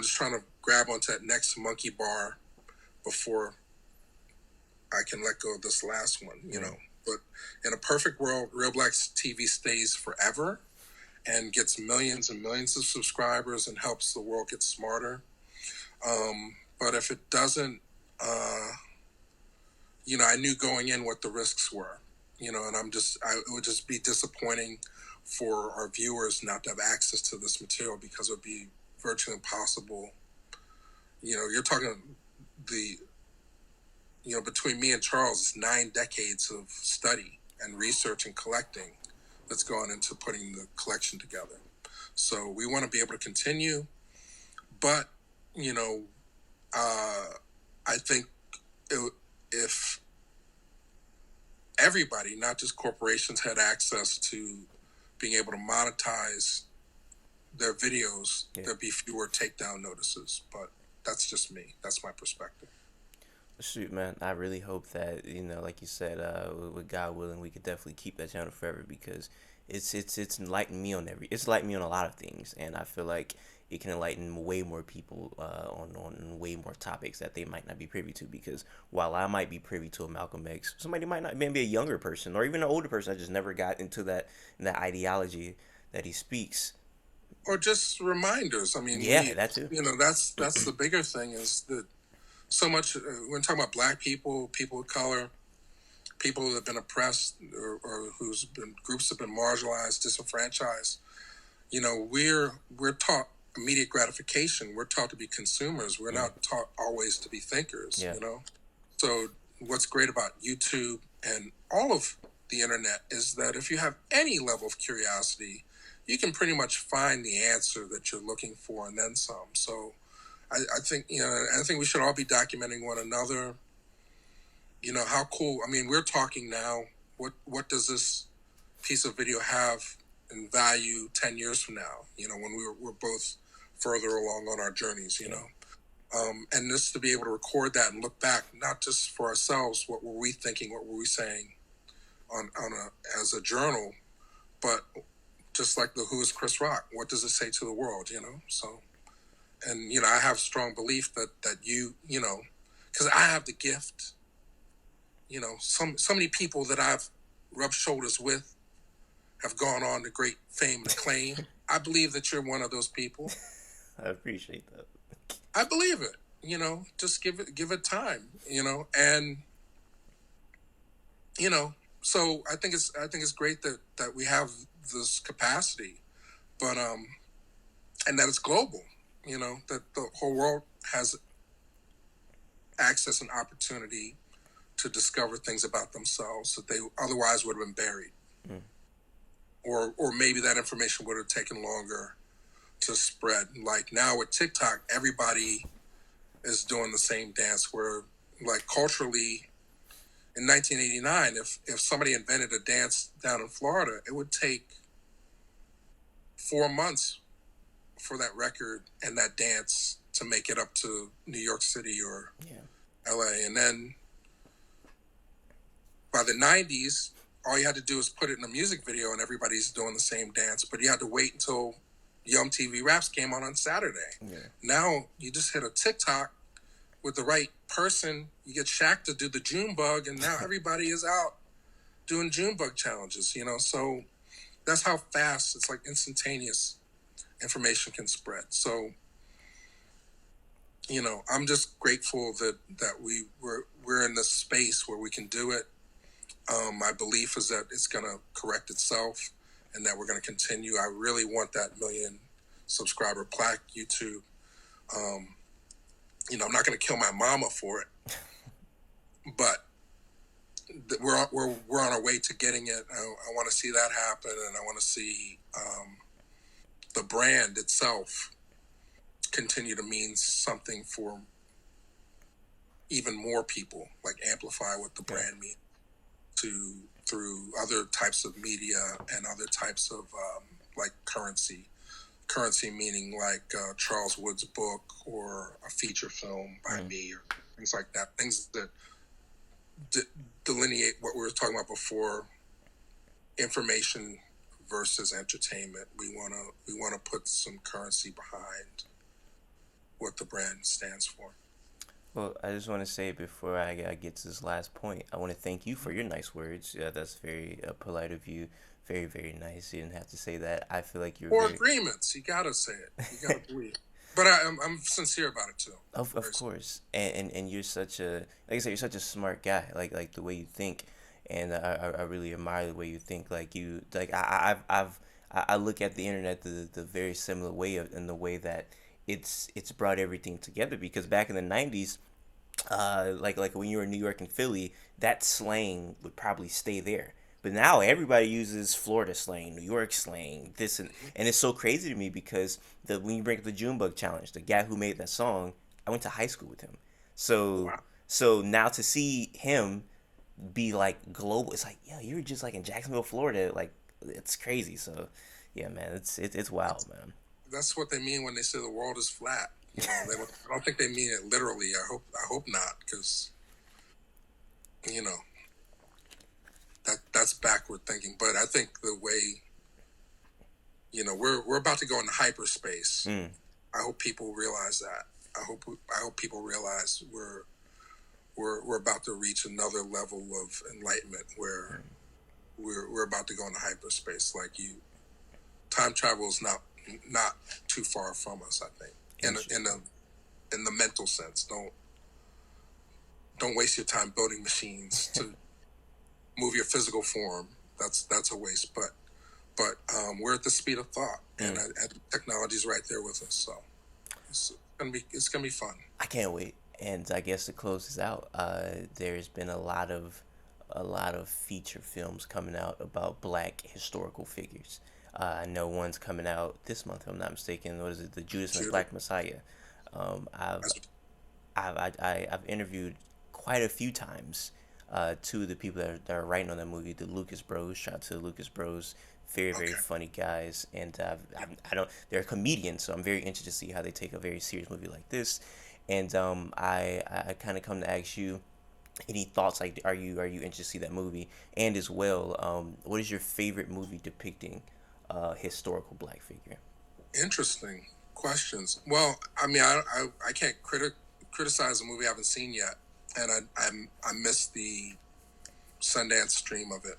just trying to grab onto that next monkey bar before I can let go of this last one. But in a perfect world, ReelBlack's TV stays forever and gets millions and millions of subscribers and helps the world get smarter. But if it doesn't, I knew going in what the risks were, and it would just be disappointing for our viewers not to have access to this material because it would be virtually impossible. You're talking the between me and Charles, it's 9 decades of study and research and collecting that's gone into putting the collection together. So we want to be able to continue, but you know, I think if everybody, not just corporations, had access to being able to monetize their videos, Yeah. there'd be fewer takedown notices. But that's just me. That's my perspective. Shoot, man, I really hope that, like you said, with God willing, we could definitely keep that channel forever, because it's enlightened me on it's enlightened me on a lot of things, and I feel like it can enlighten way more people on way more topics that they might not be privy to. Because while I might be privy to a Malcolm X, somebody might not, maybe a younger person or even an older person, I just never got into that ideology that he speaks. Or just reminders. I mean, Yeah, that too. that's the bigger thing, is that so much when talking about Black people, people of color, people who have been oppressed, or whose been groups have been marginalized, disenfranchised. We're taught immediate gratification. We're taught to be consumers. We're Mm, not taught always to be thinkers. yeah. So what's great about YouTube and all of the internet is that if you have any level of curiosity, you can pretty much find the answer that you're looking for and then some. So I think I think we should all be documenting one another. How cool. I mean, we're talking now. What does this piece of video have in value 10 years from now? When we're both further along on our journeys. Yeah. And just to be able to record that and look back, not just for ourselves, what were we thinking, what were we saying as a journal, but just like the Who is Chris Rock, what does it say to the world? So, and I have strong belief that because I have the gift. So many people that I've rubbed shoulders with have gone on to great fame and acclaim. I believe that you're one of those people. I appreciate that. I believe it. Just give it time. And so I think it's great that we have this capacity, but and that it's global. That the whole world has access and opportunity to discover things about themselves that they otherwise would have been buried, Mm, or maybe that information would have taken longer to spread. Like now with TikTok, everybody is doing the same dance. Where like culturally, in 1989, if somebody invented a dance down in Florida, it would take 4 months for that record and that dance to make it up to New York City or yeah. LA. And then by the 90s, all you had to do was put it in a music video and everybody's doing the same dance. But you had to wait until Yum TV Raps came on Saturday. Yeah. Now you just hit a TikTok with the right person. You get Shaq to do the June bug, and now everybody is out doing June bug challenges. So that's how fast, it's like instantaneous information can spread. So I'm just grateful that we're in this space where we can do it. My belief is that it's going to correct itself and that we're going to continue. I really want that million subscriber plaque YouTube. I'm not going to kill my mama for it, but we're on our way to getting it. I want to see that happen, and I want to see the brand itself continue to mean something for even more people, like amplify what the brand means through other types of media and other types of like currency meaning like Charles Wood's book or a feature film by Mm, me or things like that, things that delineate what we were talking about before, information versus entertainment. We want to put some currency behind what the brand stands for. Well, I just want to say before I get to this last point, I want to thank you for your nice words. Yeah, that's very polite of you. Very, very nice. You didn't have to say that. I feel like you're Or very, agreements, you gotta say it. You gotta believe. But I'm sincere about it too. of course, and you're such a, like I said, you're such a smart guy. Like the way you think, and I really admire the way you think. Like I look at the internet the very similar way in the way that it's brought everything together because back in the '90s, like when you were in New York and Philly, that slang would probably stay there. But now everybody uses Florida slang, New York slang, this and it's so crazy to me because the when you bring up the Junebug challenge, the guy who made that song, I went to high school with him. So Wow. so now to see him be like global, it's like, yeah, you were just like in Jacksonville, Florida, like it's crazy. So yeah, man, it's wild, man. That's what they mean when they say the world is flat. I don't think they mean it literally. I hope not, because you know that's backward thinking. But I think the way we're about to go into hyperspace. Mm, I hope people realize that. I hope people realize we're about to reach another level of enlightenment where we're about to go into hyperspace. Time travel is not too far from us. I think interesting. in the mental sense. Don't waste your time building machines to move your physical form. That's a waste. But we're at the speed of thought, and, Mm. and technology's right there with us. So it's gonna be fun. I can't wait. And I guess to close this out, there's been a lot of feature films coming out about black historical figures. I know one's coming out this month, if I'm not mistaken. What is it? The Judas and the Judah, Black Messiah. Um, I've that's I've interviewed quite a few times two of the people that are writing on that movie, the Lucas Bros. Shout out to the Lucas Bros. Very okay. funny guys, and Yeah. I don't they're comedians, so I'm very interested to see how they take a very serious movie like this. And I kind of come to ask you any thoughts, like are you interested to see that movie, and as well, what is your favorite movie depicting historical black figure? Interesting questions. Well, I mean, I can't criticize a movie I haven't seen yet, and I missed the Sundance stream of it,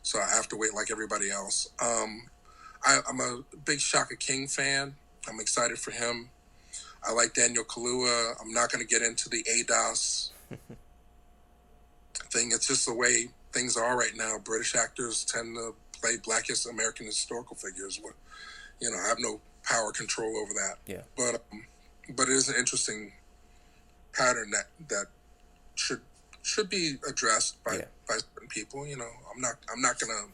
so I have to wait like everybody else. I'm a big Shaka King fan. I'm excited for him. I like Daniel Kaluuya. I'm not going to get into the ADOS thing. It's just the way things are right now. British actors tend to play Blackest American historical figures. I have no power control over that. Yeah, But it is an interesting pattern that should should be addressed yeah. by certain people. I'm not gonna.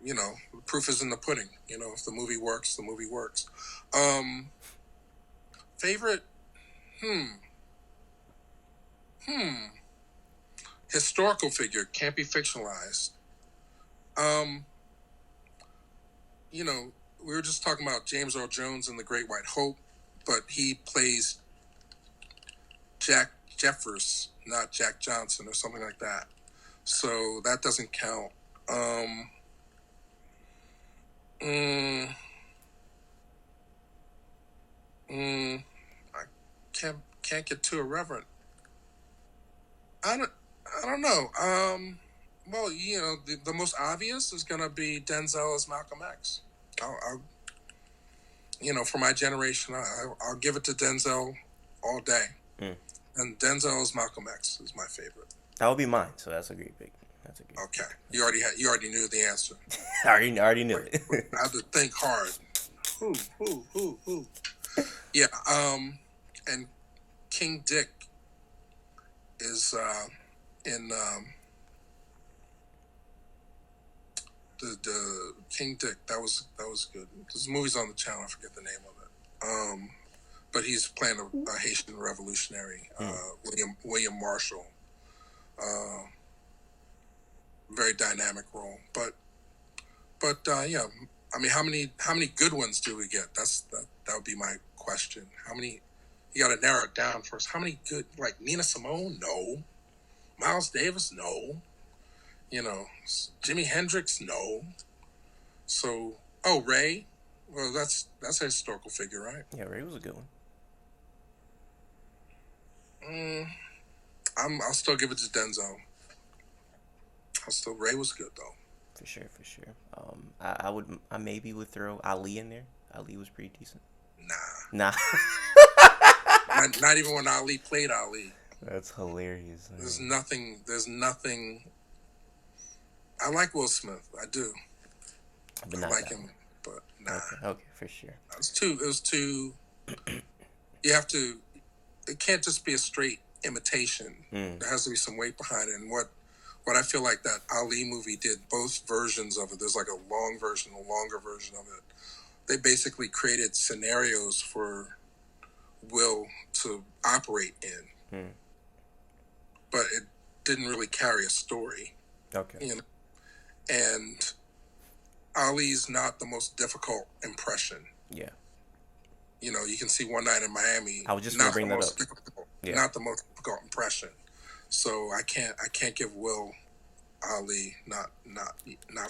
The proof is in the pudding. If the movie works, the movie works. Um, Favorite? Hmm. Hmm. Historical figure can't be fictionalized. Um, we were just talking about James Earl Jones in The Great White Hope, but he plays Jack Jeffers, not Jack Johnson or something like that. So that doesn't count. Um, mm, mm, I can't get too irreverent. I don't I don't know. Well, the most obvious is gonna be Denzel as Malcolm X. For my generation, I'll give it to Denzel all day. Mm. And Denzel as Malcolm X is my favorite. That would be mine. So that's a great pick. That's a great Okay, pick. you already knew the answer. I already knew Wait, it. I had to think hard. Who? Yeah. And King Dick is in the King Dick. That was good. This movie's on the channel. I forget the name of it. But he's playing a Haitian revolutionary, Mm. William Marshall. Uh, Very dynamic role. But yeah. I mean, how many good ones do we get? That would be my question. How many? You got to narrow it down first. How many good? Like Nina Simone? No. Miles Davis? No. You know, Jimi Hendrix? No. So, Ray. Well, that's a historical figure, right? Yeah, Ray was a good one. Mm, I'll still give it to Denzel. Ray was good though. For sure, for sure. I maybe would throw Ali in there. Ali was pretty decent. Nah, Nah. not even when Ali played Ali. That's hilarious. There's nothing. There's nothing. I like Will Smith. I do. But I not like that him, one. but nah. Okay, okay, for sure. It was too. You have to. It can't just be a straight imitation. Mm. There has to be some weight behind it. And what I feel like that Ali movie did, both versions of it. There's like a long version, a longer version of it. They basically created scenarios for Will to operate in, Mm. but it didn't really carry a story, Okay. you know. And Ali's not the most difficult impression. Yeah. You know, you can see One Night in Miami, I was just gonna not the bring that up. most difficult, Yeah. not the most difficult impression. So I can't give Will Ali not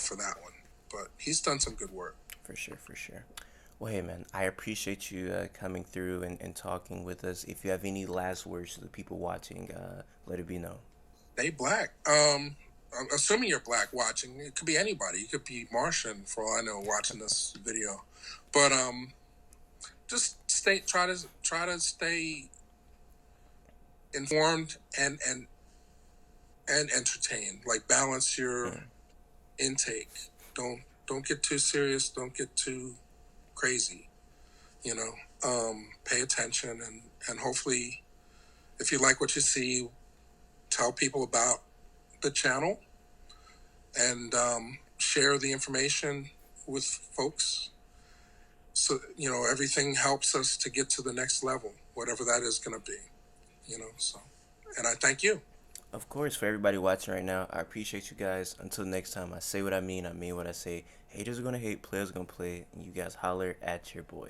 for that one. But he's done some good work. For sure. For sure. Well, hey, man, I appreciate you coming through and talking with us. If you have any last words to the people watching, let it be known. They black. I'm assuming you're black watching. It could be anybody. It could be Martian for all I know watching this video. But just try to stay informed and entertained. Like balance your Mm. intake. Don't get too serious. Don't get too crazy. You know, pay attention and hopefully, if you like what you see, tell people about the channel and share the information with folks. So everything helps us to get to the next level, whatever that is going to be. So, and I thank you. Of course, for everybody watching right now, I appreciate you guys. Until next time, I say what I mean what I say. Haters are gonna hate, players are gonna play, and you guys holler at your boy.